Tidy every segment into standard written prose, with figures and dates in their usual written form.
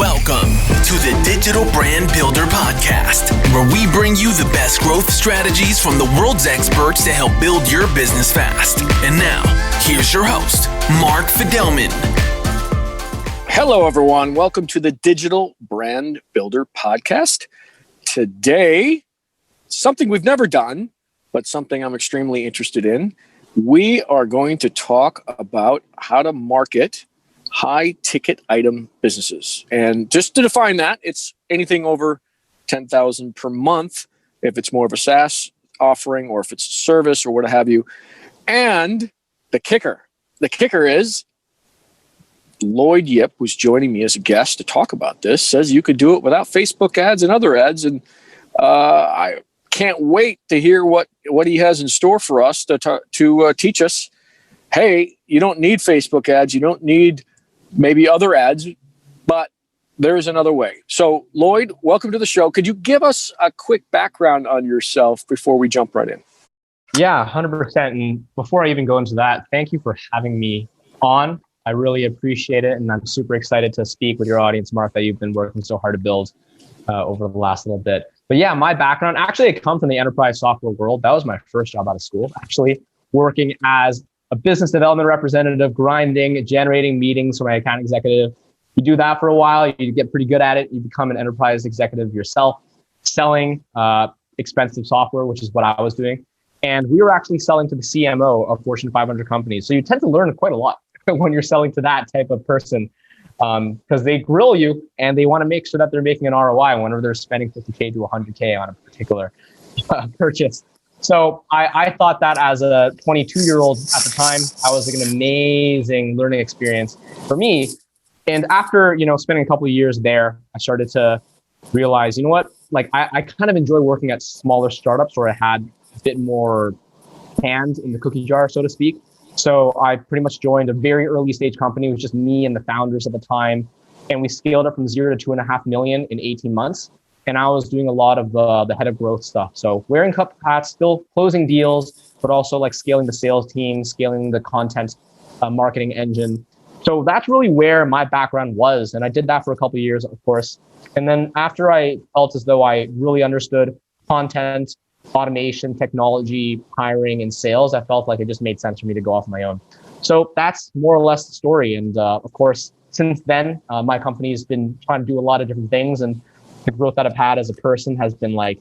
Welcome to the Digital Brand Builder Podcast, where we bring you the best growth strategies from the world's experts to help build your business fast. And now, here's your host, Mark Fidelman. Hello, everyone. Welcome to the Digital Brand Builder Podcast. Today, something we've never done, but something I'm extremely interested in. We are going to talk about how to market high ticket item businesses. And just to define that, it's anything over $10,000 per month, if it's more of a SaaS offering or if it's a service or what have you. And the kicker is Lloyd Yip, who's joining me as a guest to talk about this, says you could do it without Facebook ads and other ads. And I can't wait to hear what he has in store for us to teach us. Hey, you don't need Facebook ads. You don't need maybe other ads, but there is another way. So, Lloyd, welcome to the show. Could you give us a quick background on yourself before we jump right in? Yeah, 100%. And before I even go into that, thank you for having me on. I really appreciate it. And I'm super excited to speak with your audience, Mark, that you've been working so hard to build over the last little bit. But yeah, my background, actually, I come from the enterprise software world. That was my first job out of school, actually, working as a business development representative, grinding, generating meetings for my account executive. You do that for a while, you get pretty good at it. You become an enterprise executive yourself, selling expensive software, which is what I was doing. And we were actually selling to the CMO of Fortune 500 companies. So you tend to learn quite a lot when you're selling to that type of person, because they grill you and they want to make sure that they're making an ROI whenever they're spending 50K to 100K on a particular purchase. So I thought that as a 22-year-old at the time, I was like an amazing learning experience for me. And after, spending a couple of years there, I started to realize, you know what, like I kind of enjoy working at smaller startups where I had a bit more hand in the cookie jar, so to speak. So I pretty much joined a very early stage company. It was just me and the founders at the time. And we scaled up from 0 to 2.5 million in 18 months. And I was doing a lot of the head of growth stuff. So wearing cup hats, still closing deals, but also like scaling the sales team, scaling the content marketing engine. So that's really where my background was. And I did that for a couple of years, of course. And then after I felt as though I really understood content, automation, technology, hiring, and sales, I felt like it just made sense for me to go off on my own. So that's more or less the story. And of course, since then, my company's been trying to do a lot of different things. And the growth that I've had as a person has been like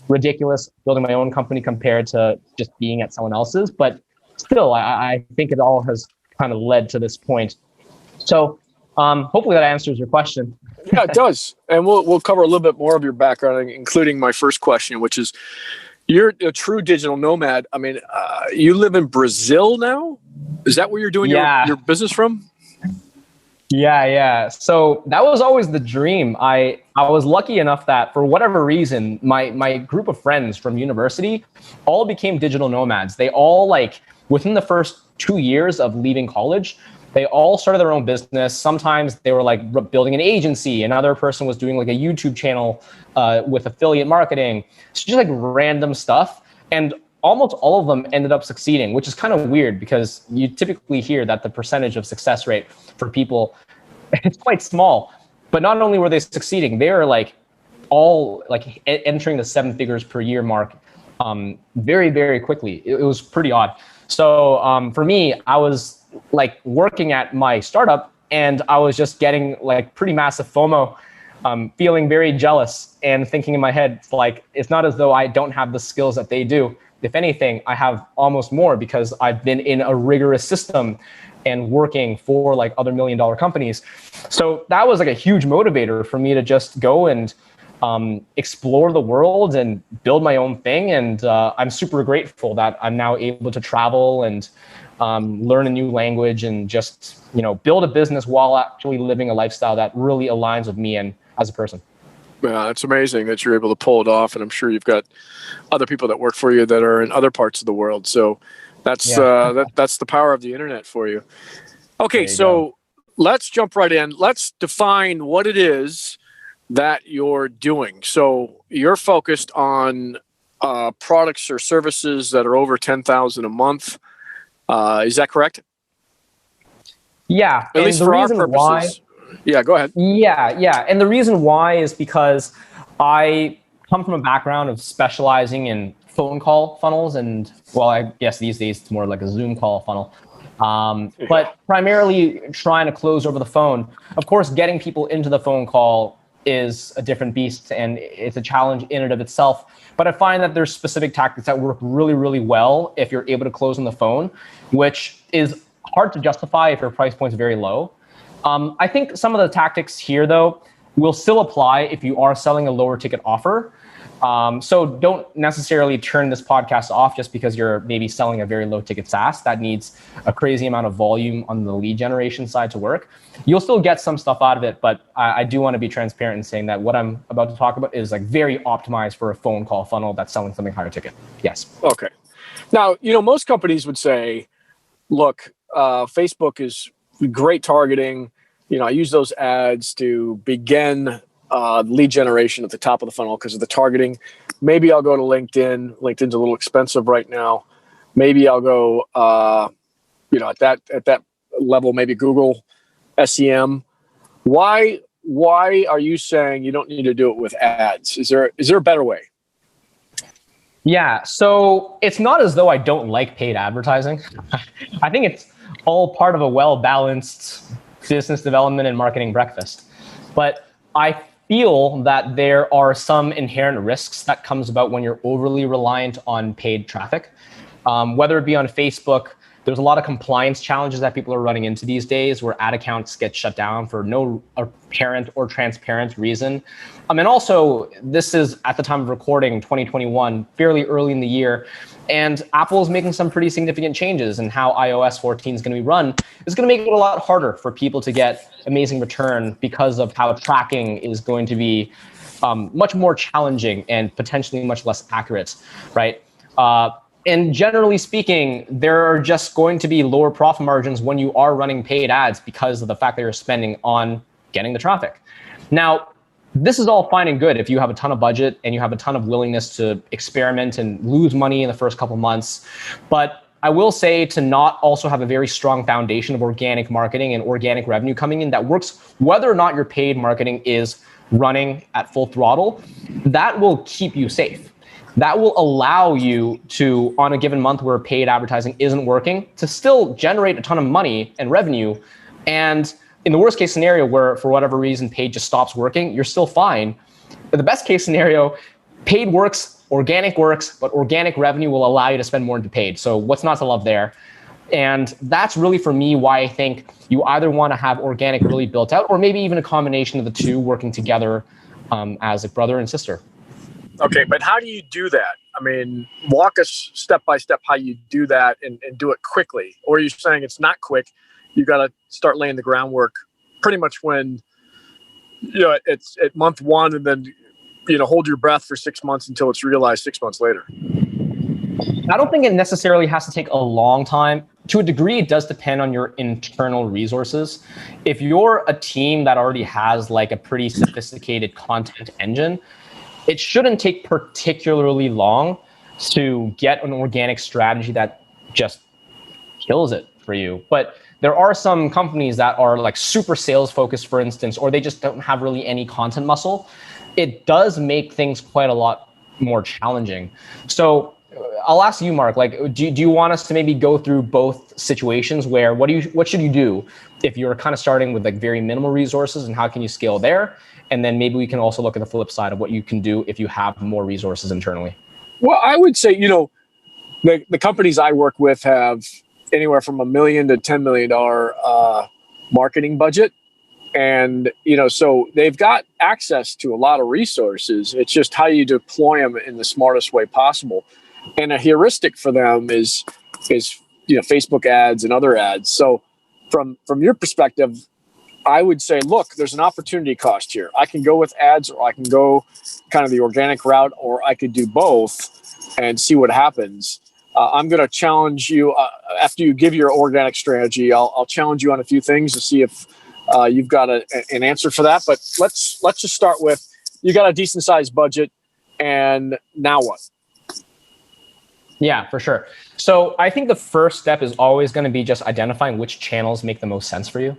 ridiculous, building my own company compared to just being at someone else's. But still, I think it all has kind of led to this point. So hopefully that answers your question. Yeah, it does. And we'll cover a little bit more of your background, including my first question, which is, you're a true digital nomad. I mean, you live in Brazil now? Is that where you're doing your business from? Yeah. So that was always the dream. I was lucky enough that for whatever reason, my group of friends from university all became digital nomads. They all, like, within the first 2 years of leaving college, they all started their own business. Sometimes they were like building an agency. Another person was doing like a YouTube channel with affiliate marketing. So just like random stuff. And almost all of them ended up succeeding, which is kind of weird because you typically hear that the percentage of success rate for people, it's quite small. But not only were they succeeding, they were like all like entering the 7 figures per year mark very, very quickly. It was pretty odd. So for me, I was like working at my startup and I was just getting like pretty massive FOMO, feeling very jealous and thinking in my head, like, it's not as though I don't have the skills that they do. If anything, I have almost more because I've been in a rigorous system and working for like other $1 million companies. So that was like a huge motivator for me to just go and explore the world and build my own thing. And I'm super grateful that I'm now able to travel and learn a new language and just, build a business while actually living a lifestyle that really aligns with me and as a person. Yeah, it's amazing that you're able to pull it off. And I'm sure you've got other people that work for you that are in other parts of the world. So that's that's the power of the internet for you. Okay, so let's jump right in. Let's define what it is that you're doing. So you're focused on products or services that are over 10,000 a month. Is that correct? Yeah. At least for our purposes. Yeah, go ahead. Yeah. And the reason why is because I come from a background of specializing in phone call funnels. And well, I guess these days it's more like a Zoom call funnel. But primarily trying to close over the phone. Of course, getting people into the phone call is a different beast and it's a challenge in and of itself. But I find that there's specific tactics that work really, really well if you're able to close on the phone, which is hard to justify if your price point is very low. I think some of the tactics here, though, will still apply if you are selling a lower ticket offer. So don't necessarily turn this podcast off just because you're maybe selling a very low ticket SaaS that needs a crazy amount of volume on the lead generation side to work. You'll still get some stuff out of it, but I do want to be transparent in saying that what I'm about to talk about is like very optimized for a phone call funnel that's selling something higher ticket. Yes. Okay. Now, most companies would say, look, Facebook is great targeting. I use those ads to begin lead generation at the top of the funnel because of the targeting. Maybe I'll go to LinkedIn. LinkedIn's a little expensive right now. Maybe I'll go, at that level, maybe Google SEM. Why are you saying you don't need to do it with ads? Is there a better way? Yeah, so it's not as though I don't like paid advertising. I think it's all part of a well-balanced business development and marketing breakfast. But I feel that there are some inherent risks that comes about when you're overly reliant on paid traffic. Whether it be on Facebook, there's a lot of compliance challenges that people are running into these days where ad accounts get shut down for no apparent or transparent reason. And also, this is at the time of recording, 2021, fairly early in the year. And Apple is making some pretty significant changes in how iOS 14 is going to be run. It's going to make it a lot harder for people to get amazing return because of how tracking is going to be much more challenging and potentially much less accurate, right? And generally speaking, there are just going to be lower profit margins when you are running paid ads because of the fact that you're spending on getting the traffic. Now, this is all fine and good if you have a ton of budget and you have a ton of willingness to experiment and lose money in the first couple months. But I will say to not also have a very strong foundation of organic marketing and organic revenue coming in that works whether or not your paid marketing is running at full throttle, that will keep you safe. That will allow you to, on a given month where paid advertising isn't working, to still generate a ton of money and revenue. And in the worst case scenario where for whatever reason paid just stops working, you're still fine. But the best case scenario, paid works, but organic revenue will allow you to spend more into paid. So what's not to love there? And that's really for me why I think you either want to have organic really built out or maybe even a combination of the two working together as a brother and sister. Okay, but how do you do that? I mean, walk us step by step how you do that and do it quickly. Or are you saying it's not quick? You got to start laying the groundwork pretty much when, it's at month one and then, hold your breath for 6 months until it's realized 6 months later. I don't think it necessarily has to take a long time. To a degree, it does depend on your internal resources. If you're a team that already has like a pretty sophisticated content engine, it shouldn't take particularly long to get an organic strategy that just kills it for you. But there are some companies that are like super sales focused, for instance, or they just don't have really any content muscle. It does make things quite a lot more challenging. So I'll ask you, Mark, like, do you want us to maybe go through both situations where what should you do if you're kind of starting with like very minimal resources and how can you scale there? And then maybe we can also look at the flip side of what you can do if you have more resources internally. Well, I would say, the companies I work with have anywhere from $1 million to $10 million marketing budget. And, so they've got access to a lot of resources. It's just how you deploy them in the smartest way possible. And a heuristic for them is Facebook ads and other ads. So from your perspective, I would say, look, there's an opportunity cost here. I can go with ads or I can go kind of the organic route, or I could do both and see what happens. I'm going to challenge you after you give your organic strategy. I'll challenge you on a few things to see if you've got an answer for that. But let's just start with, you got a decent sized budget, and now what? Yeah, for sure. So I think the first step is always going to be just identifying which channels make the most sense for you.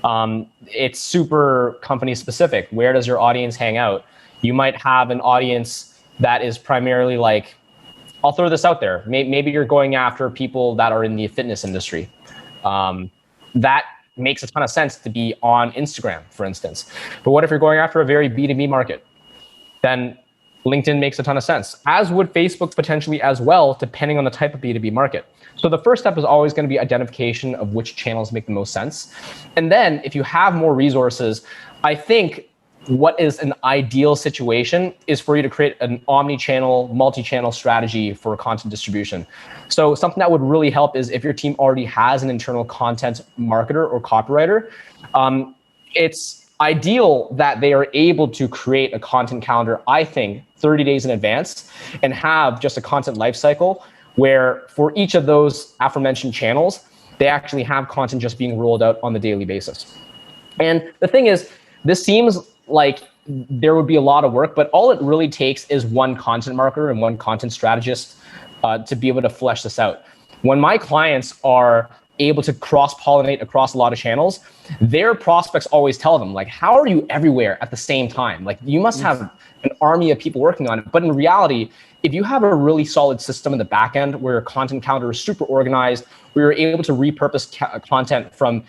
It's super company specific. Where does your audience hang out? You might have an audience that is primarily like, I'll throw this out there. Maybe you're going after people that are in the fitness industry. That makes a ton of sense to be on Instagram, for instance. But what if you're going after a very B2B market? Then LinkedIn makes a ton of sense, as would Facebook potentially as well, depending on the type of B2B market. So the first step is always going to be identification of which channels make the most sense. And then if you have more resources, I think what is an ideal situation is for you to create an omni-channel, multi-channel strategy for content distribution. So something that would really help is if your team already has an internal content marketer or copywriter, it's ideal that they are able to create a content calendar, I think, 30 days in advance and have just a content lifecycle where for each of those aforementioned channels, they actually have content just being rolled out on the daily basis. And the thing is, this seems like there would be a lot of work, but all it really takes is one content marketer and one content strategist to be able to flesh this out. When my clients are able to cross-pollinate across a lot of channels, their prospects always tell them, like, how are you everywhere at the same time? Like, you must have an army of people working on it. But in reality, if you have a really solid system in the back end where your content calendar is super organized, where you're able to repurpose content from,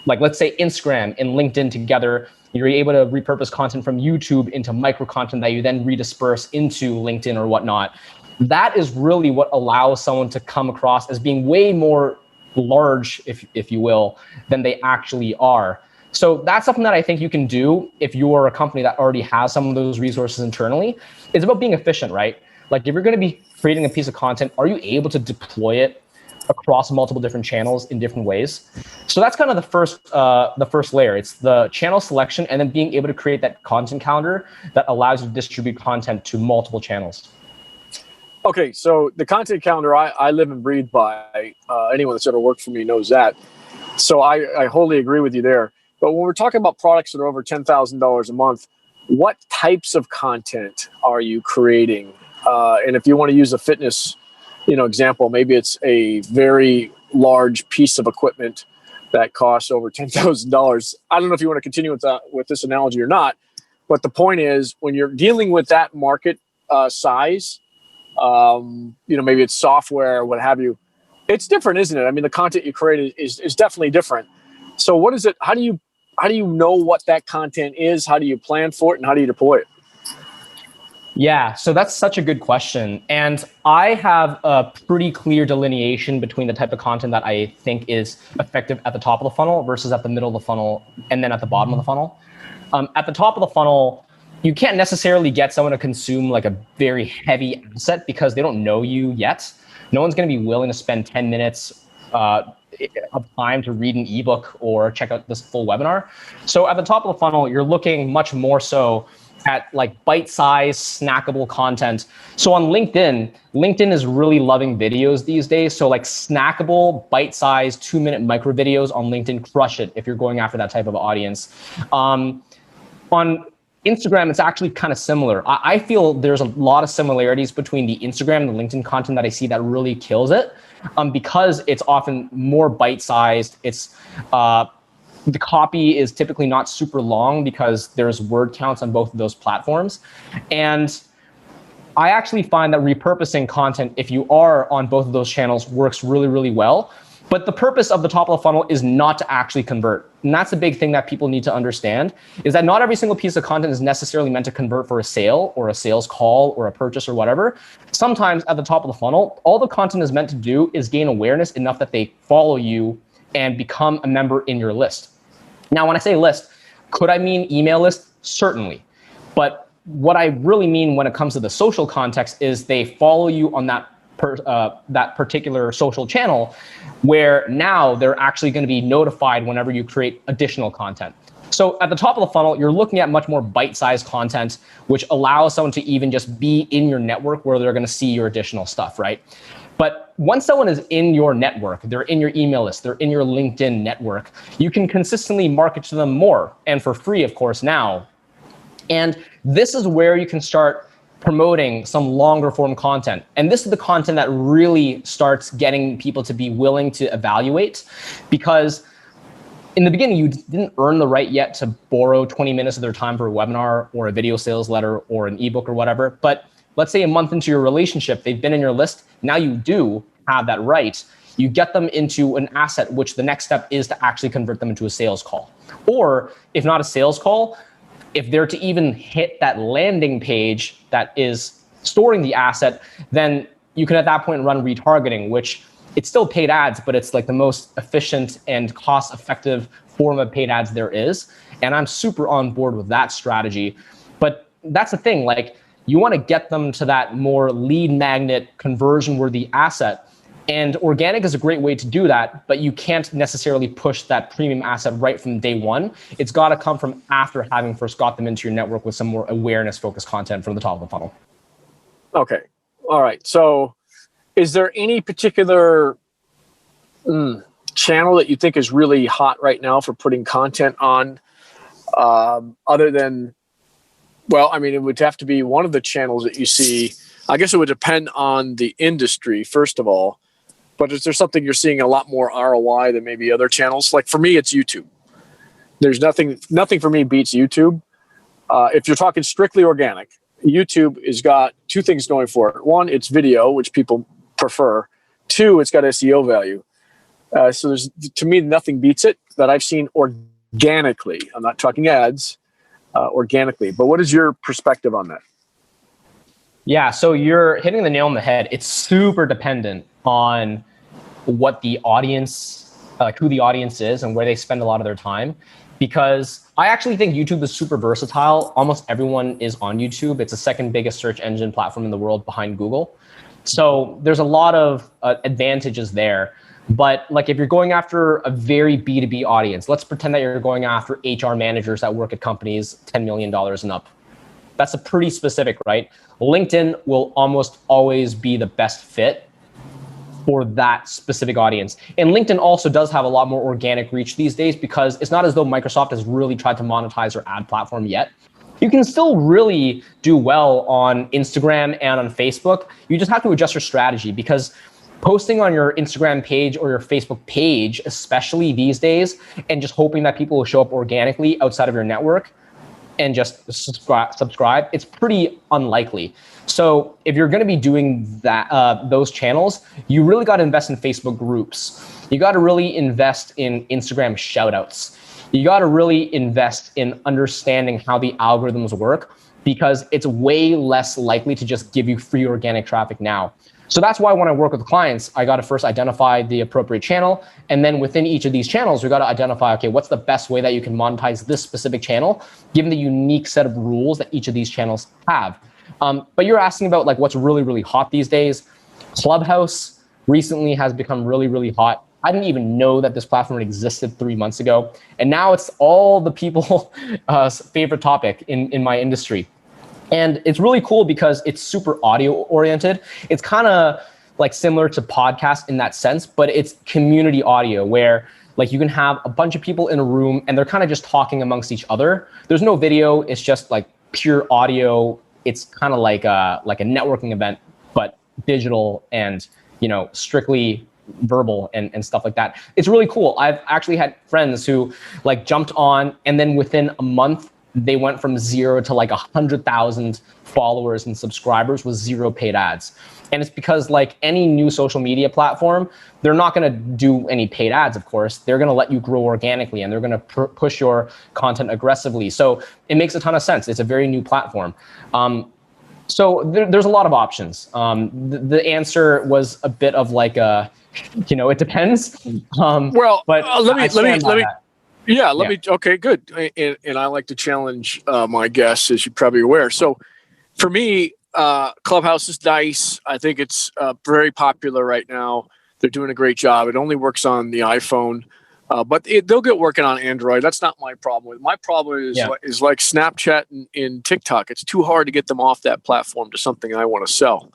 like, let's say Instagram and LinkedIn together, you're able to repurpose content from YouTube into micro content that you then redisperse into LinkedIn or whatnot. That is really what allows someone to come across as being way more large, if you will, than they actually are. So that's something that I think you can do if you're a company that already has some of those resources internally. It's about being efficient, right? Like, if you're going to be creating a piece of content, are you able to deploy it across multiple different channels in different ways? So that's kind of the first layer. It's the channel selection and then being able to create that content calendar that allows you to distribute content to multiple channels. Okay, so the content calendar, I live and breathe by. Anyone that's ever worked for me knows that. So I wholly agree with you there. But when we're talking about products that are over $10,000 a month, what types of content are you creating? And if you want to use a fitness, example, maybe it's a very large piece of equipment that costs over $10,000. I don't know if you want to continue with this analogy or not, but the point is, when you're dealing with that market size, maybe it's software, what have you, it's different, isn't it? I mean, the content you create is definitely different. So what is it? How do you know what that content is? How do you plan for it, and how do you deploy it? Yeah, so that's such a good question. And I have a pretty clear delineation between the type of content that I think is effective at the top of the funnel versus at the middle of the funnel and then at the bottom of the funnel. At the top of the funnel, you can't necessarily get someone to consume like a very heavy asset because they don't know you yet. No one's going to be willing to spend 10 minutes of time to read an ebook or check out this full webinar. So at the top of the funnel, you're looking much more so at like bite-sized, snackable content. So on LinkedIn is really loving videos these days. So like snackable, bite-sized, 2-minute micro videos on LinkedIn, crush it if you're going after that type of audience. On Instagram, it's actually kind of similar. I feel there's a lot of similarities between the Instagram and the LinkedIn content that I see that really kills it, because it's often more bite-sized. It's the copy is typically not super long because there's word counts on both of those platforms. And I actually find that repurposing content, if you are on both of those channels, works really, really well. But the purpose of the top of the funnel is not to actually convert. And that's a big thing that people need to understand, is that not every single piece of content is necessarily meant to convert for a sale or a sales call or a purchase or whatever. Sometimes at the top of the funnel, all the content is meant to do is gain awareness enough that they follow you and become a member in your list. Now, when I say list, could I mean email list? Certainly. But what I really mean when it comes to the social context is they follow you on that particular social channel, where now they're actually going to be notified whenever you create additional content. So at the top of the funnel, you're looking at much more bite-sized content, which allows someone to even just be in your network where they're going to see your additional stuff, right? But once someone is in your network, they're in your email list, they're in your LinkedIn network, you can consistently market to them more, and for free, of course, now. And this is where you can start promoting some longer form content. And this is the content that really starts getting people to be willing to evaluate, because in the beginning, you didn't earn the right yet to borrow 20 minutes of their time for a webinar or a video sales letter or an ebook or whatever. But let's say a month into your relationship, they've been in your list. Now you do have that right. You get them into an asset, which the next step is to actually convert them into a sales call. Or if not a sales call, if they're to even hit that landing page that is storing the asset, then you can at that point run retargeting, which it's still paid ads, but it's like the most efficient and cost-effective form of paid ads there is. And I'm super on board with that strategy. But that's the thing, like you want to get them to that more lead magnet conversion-worthy asset. And organic is a great way to do that, but you can't necessarily push that premium asset right from day one. It's got to come from after having first got them into your network with some more awareness-focused content from the top of the funnel. Okay. All right. So is there any particular channel that you think is really hot right now for putting content on other than, well, I mean, it would have to be one of the channels that you see. I guess it would depend on the industry, first of all. But is there something you're seeing a lot more ROI than maybe other channels? Like for me, it's YouTube. There's nothing for me beats YouTube. If you're talking strictly organic, YouTube has got two things going for it. One, it's video, which people prefer. Two, it's got SEO value. So there's, to me, nothing beats it that I've seen organically. I'm not talking ads, organically. But what is your perspective on that? Yeah, so you're hitting the nail on the head. It's super dependent on what the audience, like who the audience is and where they spend a lot of their time. Because I actually think YouTube is super versatile. Almost everyone is on YouTube. It's the second biggest search engine platform in the world behind Google. So there's a lot of advantages there. But like if you're going after a very B2B audience, let's pretend that you're going after HR managers that work at companies $10 million and up. That's a pretty specific, right? LinkedIn will almost always be the best fit for that specific audience. And LinkedIn also does have a lot more organic reach these days because it's not as though Microsoft has really tried to monetize their ad platform yet. You can still really do well on Instagram and on Facebook. You just have to adjust your strategy because posting on your Instagram page or your Facebook page, especially these days, and just hoping that people will show up organically outside of your network and just subscribe, it's pretty unlikely. So if you're going to be doing that, those channels, you really got to invest in Facebook groups. You got to really invest in Instagram shoutouts. You got to really invest in understanding how the algorithms work because it's way less likely to just give you free organic traffic now. So that's why when I work with clients, I got to first identify the appropriate channel. And then within each of these channels, we got to identify, okay, what's the best way that you can monetize this specific channel, given the unique set of rules that each of these channels have. But you're asking about like what's really, really hot these days. Clubhouse recently has become really, really hot. I didn't even know that this platform existed 3 months ago. And now it's all the people's favorite topic in my industry. And it's really cool because it's super audio oriented. It's kind of like similar to podcasts in that sense, but it's community audio where like you can have a bunch of people in a room and they're kind of just talking amongst each other. There's no video. It's just like pure audio. It's kind of like a networking event, but digital and, you know, strictly verbal and stuff like that. It's really cool. I've actually had friends who like jumped on and then within a month, they went from 0 to like 100,000 followers and subscribers with 0 paid ads. And it's because like any new social media platform, they're not going to do any paid ads, of course. They're going to let you grow organically and they're going to push your content aggressively. So it makes a ton of sense. It's a very new platform. So there's a lot of options. The answer was a bit of like a, you know, it depends. Well, but let me. Yeah, let me. Okay, good. And I like to challenge my guests, as you're probably aware. So, for me, Clubhouse is nice. I think it's very popular right now. They're doing a great job. It only works on the iPhone, but they'll get working on Android. That's not my problem. My problem is like Snapchat and TikTok. It's too hard to get them off that platform to something I want to sell.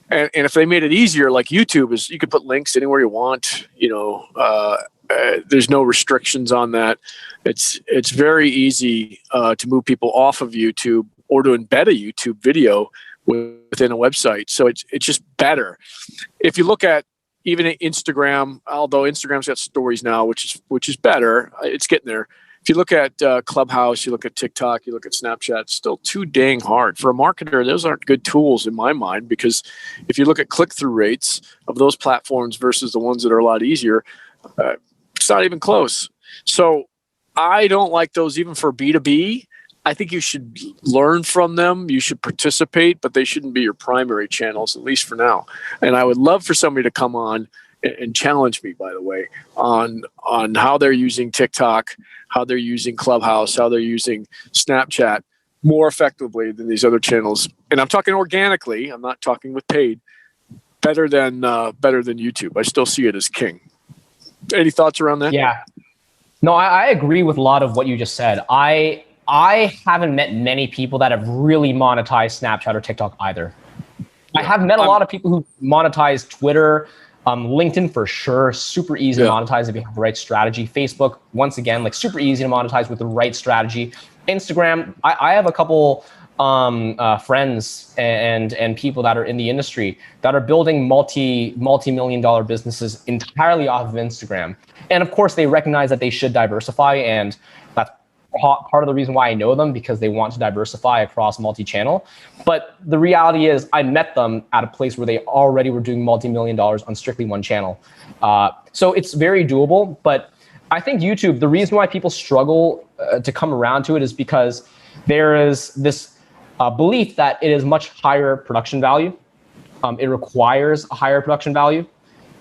And if they made it easier, like YouTube is, you could put links anywhere you want. You know. There's no restrictions on that. It's very easy to move people off of YouTube or to embed a YouTube video within a website. So it's just better. If you look at even Instagram, although Instagram's got stories now, which is better. It's getting there. If you look at Clubhouse, you look at TikTok, you look at Snapchat, it's still too dang hard. For a marketer, those aren't good tools in my mind, because if you look at click-through rates of those platforms versus the ones that are a lot easier, it's not even close. So I don't like those even for B2B. I think you should learn from them. You should participate, but they shouldn't be your primary channels, at least for now. And I would love for somebody to come on and challenge me, by the way, on how they're using TikTok, how they're using Clubhouse, how they're using Snapchat more effectively than these other channels. And I'm talking organically. I'm not talking with paid. Better than YouTube. I still see it as king. Any thoughts around that? Yeah. No, I agree with a lot of what you just said. I haven't met many people that have really monetized Snapchat or TikTok either. I have met a lot of people who monetize Twitter, LinkedIn for sure, super easy to monetize if you have the right strategy. Facebook, once again, like super easy to monetize with the right strategy. Instagram, I have a couple friends and people that are in the industry that are building multi-million dollar businesses entirely off of Instagram. And of course, they recognize that they should diversify, and that's part of the reason why I know them, because they want to diversify across multi-channel. But the reality is I met them at a place where they already were doing multi-million dollars on strictly one channel. So it's very doable. But I think YouTube, the reason why people struggle to come around to it is because there is this belief that it is much higher production value. It requires a higher production value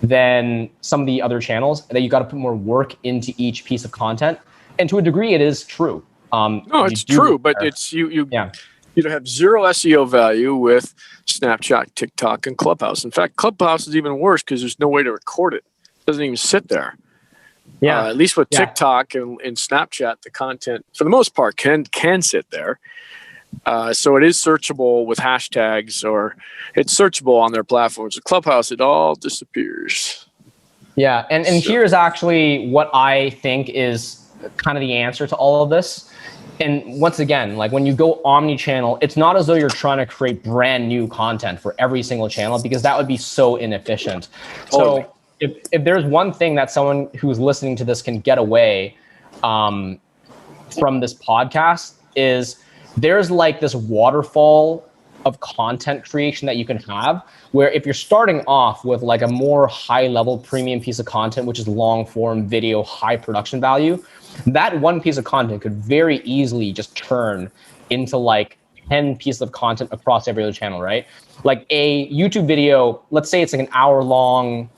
than some of the other channels, that you got to put more work into each piece of content. And to a degree, it is true. No, it's true, but it's you have zero SEO value with Snapchat, TikTok, and Clubhouse. In fact, Clubhouse is even worse because there's no way to record it. It doesn't even sit there. Yeah. At least with TikTok and Snapchat, the content, for the most part, can sit there. So it is searchable with hashtags, or it's searchable on their platforms. With Clubhouse, it all disappears. Yeah, and here's actually what I think is kind of the answer to all of this. And once again, like when you go omni-channel, it's not as though you're trying to create brand new content for every single channel, because that would be so inefficient. Totally. So if there's one thing that someone who's listening to this can get away from this podcast, is there's like this waterfall of content creation that you can have, where if you're starting off with like a more high level premium piece of content, which is long form video, high production value, that one piece of content could very easily just turn into like 10 pieces of content across every other channel, right? Like a YouTube video, let's say it's like an hour long,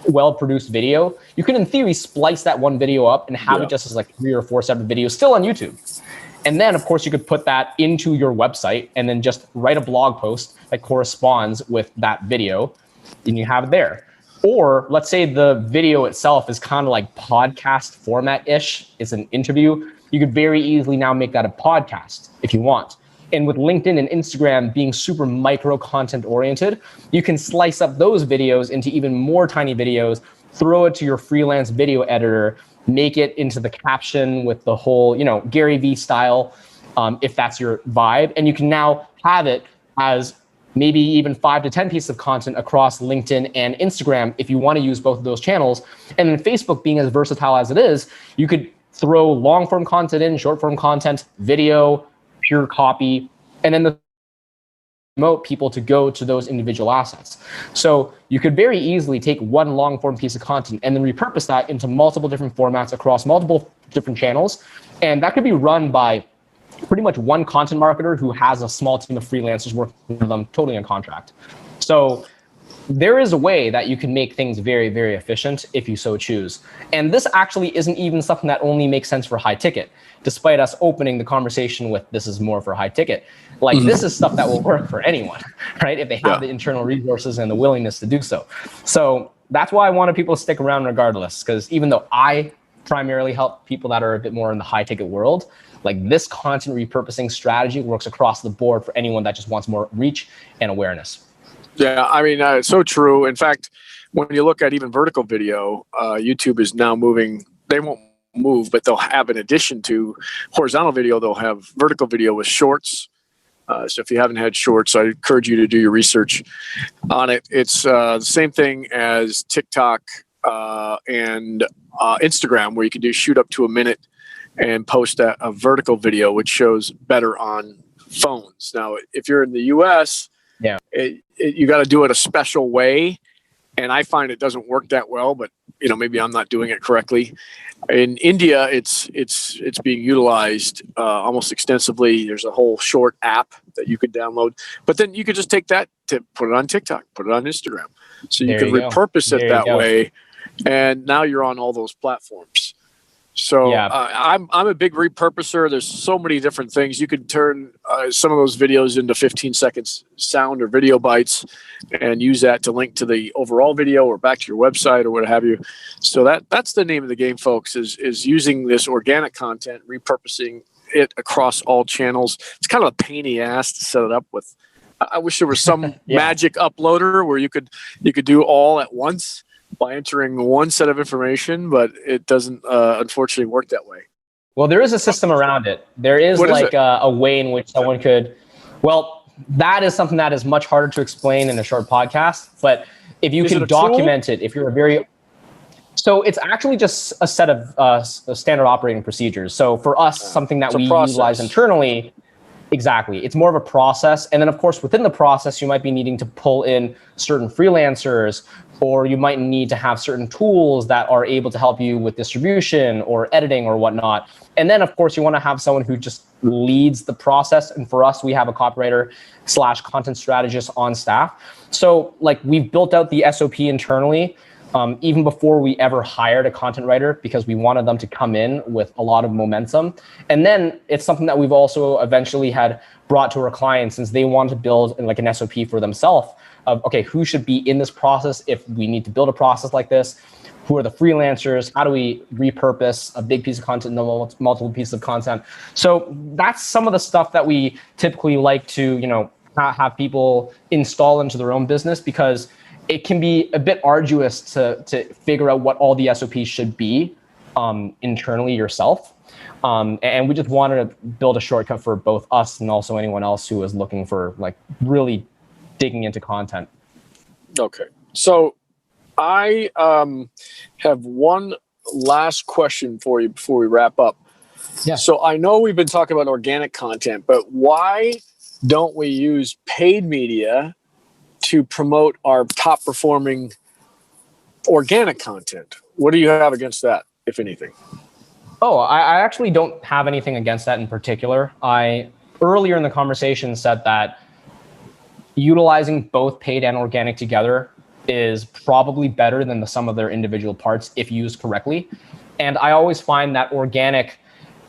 well-produced video. You could in theory splice that one video up and have it just as like 3 or 4 separate videos still on YouTube. And then, of course, you could put that into your website and then just write a blog post that corresponds with that video, and you have it there. Or let's say the video itself is kind of like podcast format-ish. It's an interview. You could very easily now make that a podcast if you want. And with LinkedIn and Instagram being super micro content oriented, you can slice up those videos into even more tiny videos, throw it to your freelance video editor, make it into the caption with the whole, Gary Vee style, if that's your vibe. And you can now have it as maybe even 5 to 10 pieces of content across LinkedIn and Instagram if you want to use both of those channels. And then Facebook being as versatile as it is, you could throw long form content in, short form content, video, pure copy, and then promote people to go to those individual assets. So you could very easily take one long form piece of content and then repurpose that into multiple different formats across multiple different channels. And that could be run by pretty much one content marketer who has a small team of freelancers working for them totally on contract. So there is a way that you can make things very, very efficient if you so choose. And this actually isn't even something that only makes sense for high ticket, despite us opening the conversation with this is more for high ticket. Like this is stuff that will work for anyone, right? If they have the internal resources and the willingness to do so. So that's why I wanted people to stick around regardless, because even though I primarily help people that are a bit more in the high ticket world, like this content repurposing strategy works across the board for anyone that just wants more reach and awareness. Yeah, I mean, it's so true. In fact, when you look at even vertical video, YouTube is now moving. They won't move, but they'll have, in addition to horizontal video, they'll have vertical video with shorts So if you haven't had shorts, I encourage you to do your research on it. It's the same thing as TikTok and Instagram, where you can do shoot up to a minute and post a vertical video, which shows better on phones. Now, if you're in the US, you got to do it a special way. And I find it doesn't work that well, but maybe I'm not doing it correctly. In India, it's being utilized almost extensively. There's a whole short app that you could download, but then you could just take that to put it on TikTok, put it on Instagram. So you can repurpose it that way. And now you're on all those platforms. So I'm a big repurposer. There's so many different things. You could turn some of those videos into 15 seconds sound or video bites and use that to link to the overall video or back to your website or what have you. So that's the name of the game, folks, is using this organic content, repurposing it across all channels. It's kind of a pain in the ass to set it up with. I wish there was some magic uploader where you could do all at once by entering one set of information, but it doesn't unfortunately work that way. Well, there is a system around it. There is a way in which someone could, that is something that is much harder to explain in a short podcast, but if you can document it, if you're so it's actually just a set of standard operating procedures. So for us, something that we utilize internally, exactly. It's more of a process. And then of course, within the process, you might be needing to pull in certain freelancers, or you might need to have certain tools that are able to help you with distribution or editing or whatnot. And then of course, you want to have someone who just leads the process. And for us, we have a copywriter / content strategist on staff. So we've built out the SOP internally, even before we ever hired a content writer, because we wanted them to come in with a lot of momentum. And then it's something that we've also eventually had brought to our clients, since they want to build an SOP for themselves of, okay, who should be in this process if we need to build a process like this? Who are the freelancers? How do we repurpose a big piece of content into multiple pieces of content? So that's some of the stuff that we typically like to, have people install into their own business, because it can be a bit arduous to figure out what all the SOPs should be internally yourself. And we just wanted to build a shortcut for both us and also anyone else who is looking for really digging into content. Okay. So I have one last question for you before we wrap up. Yeah. So I know we've been talking about organic content, but why don't we use paid media to promote our top performing organic content? What do you have against that, if anything? Oh, I actually don't have anything against that in particular. I earlier in the conversation said that utilizing both paid and organic together is probably better than the sum of their individual parts if used correctly. And I always find that organic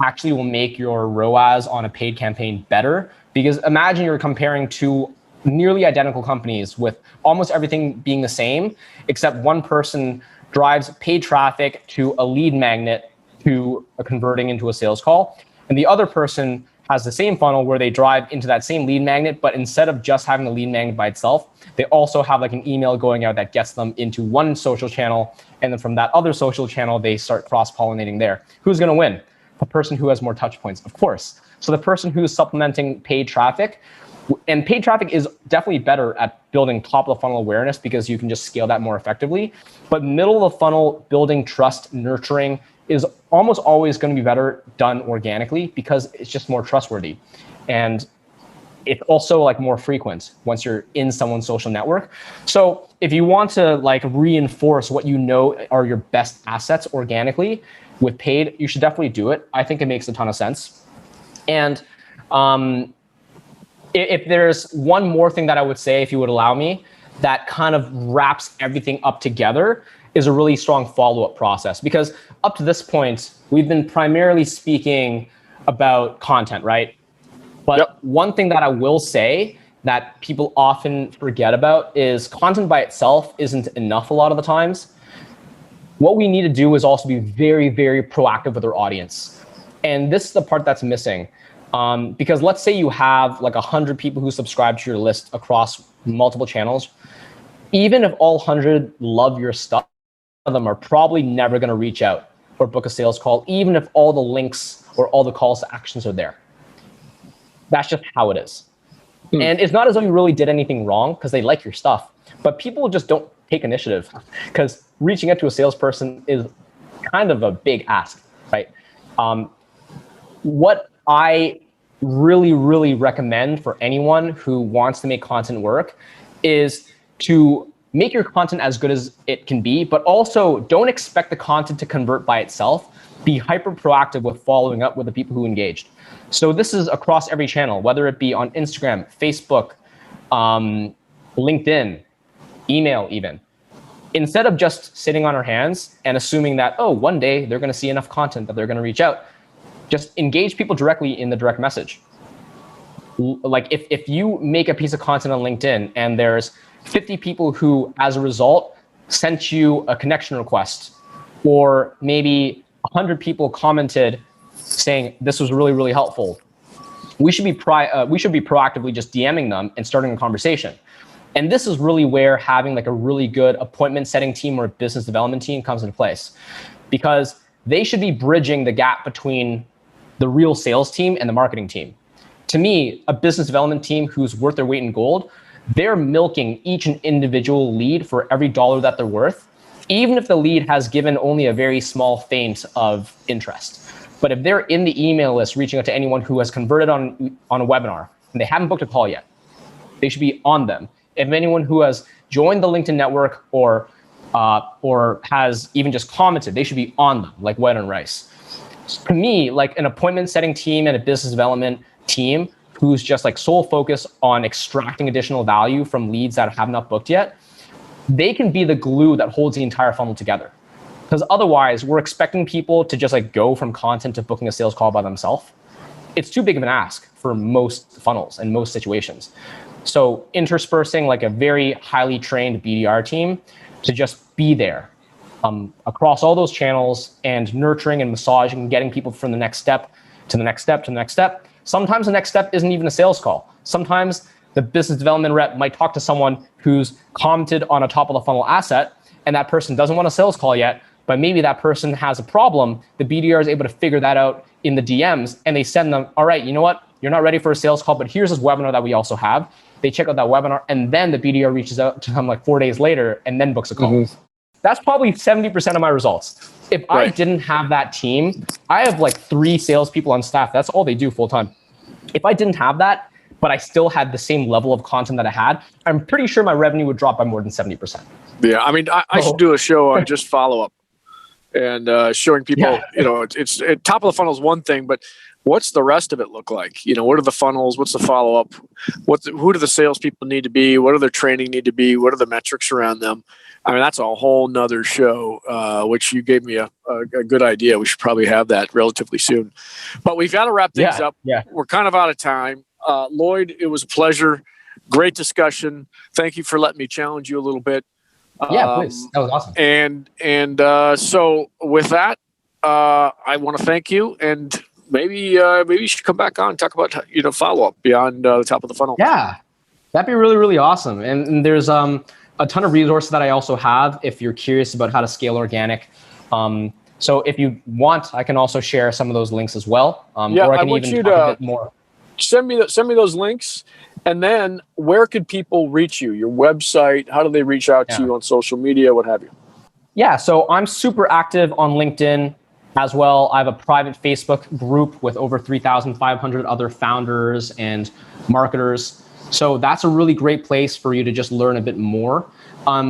actually will make your ROAS on a paid campaign better, because imagine you're comparing two nearly identical companies with almost everything being the same, except one person drives paid traffic to a lead magnet to converting into a sales call, and the other person has the same funnel where they drive into that same lead magnet, but instead of just having the lead magnet by itself, they also have an email going out that gets them into one social channel, and then from that other social channel, they start cross-pollinating there. Who's going to win? The person who has more touch points, of course. So the person who's supplementing paid traffic, and paid traffic is definitely better at building top of the funnel awareness because you can just scale that more effectively. But middle of the funnel, building trust, nurturing is almost always going to be better done organically because it's just more trustworthy. And it's also more frequent once you're in someone's social network. So if you want to reinforce what you know are your best assets organically with paid, you should definitely do it. I think it makes a ton of sense. And if there's one more thing that I would say, if you would allow me, that kind of wraps everything up together, is a really strong follow-up process. Because up to this point, we've been primarily speaking about content, right? But one thing that I will say that people often forget about is content by itself isn't enough a lot of the times. What we need to do is also be very, very proactive with our audience. And this is the part that's missing. Because let's say you have 100 people who subscribe to your list across multiple channels. Even if all 100 love your stuff, of them are probably never going to reach out or book a sales call, even if all the links or all the calls to actions are there. That's just how it is. And it's not as though you really did anything wrong because they like your stuff, but people just don't take initiative because reaching out to a salesperson is kind of a big ask, right? What I really, really recommend for anyone who wants to make content work is to make your content as good as it can be, but also don't expect the content to convert by itself. Be hyper proactive with following up with the people who engaged. So this is across every channel, whether it be on Instagram, Facebook, LinkedIn, email even. Instead of just sitting on our hands and assuming that, oh, one day they're going to see enough content that they're going to reach out, just engage people directly in the direct message. Like if you make a piece of content on LinkedIn and there's 50 people who, as a result, sent you a connection request, or maybe 100 people commented saying this was really, really helpful, we should be proactively just DMing them and starting a conversation. And this is really where having like a really good appointment setting team or a business development team comes into place, because they should be bridging the gap between the real sales team and the marketing team. To me, a business development team who's worth their weight in gold, they're milking each and individual lead for every dollar that they're worth, even if the lead has given only a very small feint of interest. But if they're in the email list reaching out to anyone who has converted on a webinar and they haven't booked a call yet, they should be on them. If anyone who has joined the LinkedIn network or has even just commented, they should be on them like white on rice. To me, like an appointment setting team and a business development team who's just like sole focus on extracting additional value from leads that have not booked yet, they can be the glue that holds the entire funnel together. Because otherwise, we're expecting people to just like go from content to booking a sales call by themselves. It's too big of an ask for most funnels and most situations. So interspersing like a very highly trained BDR team to just be there across all those channels and nurturing and massaging and getting people from the next step to the next step to the next step. Sometimes the next step isn't even a sales call. Sometimes the business development rep might talk to someone who's commented on a top of the funnel asset and that person doesn't want a sales call yet, but maybe that person has a problem. The BDR is able to figure that out in the DMs and they send them, all right, you know what? You're not ready for a sales call, but here's this webinar that we also have. They check out that webinar and then the BDR reaches out to them like 4 days later and then books a call. Mm-hmm. That's probably 70% of my results. If I didn't have that team, I have like 3 salespeople on staff. That's all they do full time. If I didn't have that, but I still had the same level of content that I had, I'm pretty sure my revenue would drop by more than 70%. Yeah, I mean, I should do a show on just follow-up and showing people, you know, it's top of the funnel is one thing, but what's the rest of it look like? You know, what are the funnels? What's the follow-up? Who do the salespeople need to be? What do their training need to be? What are the metrics around them? I mean, that's a whole nother show, which you gave me a good idea. We should probably have that relatively soon. But we've got to wrap things up. Yeah. We're kind of out of time. Lloyd, it was a pleasure. Great discussion. Thank you for letting me challenge you a little bit. Yeah, please. That was awesome. And so with that, I want to thank you. And maybe you should come back on and talk about, you know, follow-up beyond the top of the funnel. Yeah, that'd be really, really awesome. And there's a ton of resources that I also have if you're curious about how to scale organic. So if you want, I can also share some of those links as well. Or I can want even you talk to a bit more. Send me those links. And then where could people reach you? Your website? How do they reach out to you on social media? What have you? Yeah, so I'm super active on LinkedIn as well. I have a private Facebook group with over 3,500 other founders and marketers. So that's a really great place for you to just learn a bit more.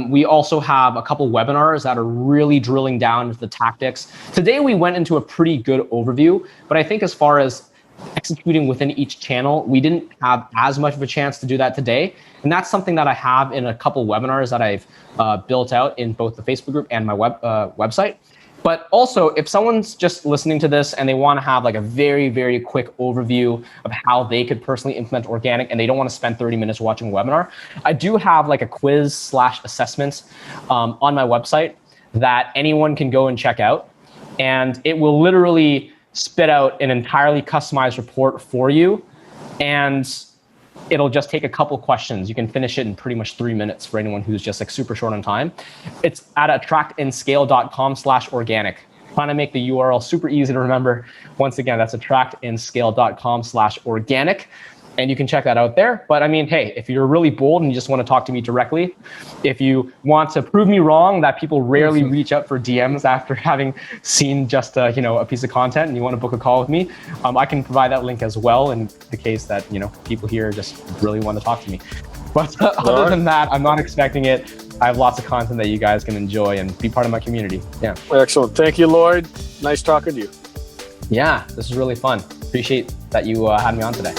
We also have a couple webinars that are really drilling down into the tactics. Today, we went into a pretty good overview, but I think as far as executing within each channel, we didn't have as much of a chance to do that today. And that's something that I have in a couple webinars that I've built out in both the Facebook group and my website. But also, if someone's just listening to this and they want to have like a very, very quick overview of how they could personally implement organic and they don't want to spend 30 minutes watching a webinar, I do have like a quiz/assessment on my website that anyone can go and check out. And it will literally spit out an entirely customized report for you. And it'll just take a couple questions. You can finish it in pretty much 3 minutes for anyone who's just like super short on time. It's at attractandscale.com/organic. Trying to make the URL super easy to remember. Once again, that's attractandscale.com/organic. And you can check that out there. But I mean, hey, if you're really bold and you just want to talk to me directly, if you want to prove me wrong that people rarely reach out for DMs after having seen just a piece of content and you want to book a call with me, I can provide that link as well in the case that people here just really want to talk to me. But other than that, I'm not expecting it. I have lots of content that you guys can enjoy and be part of my community. Yeah. Excellent. Thank you, Lloyd. Nice talking to you. Yeah, this is really fun. Appreciate that you had me on today.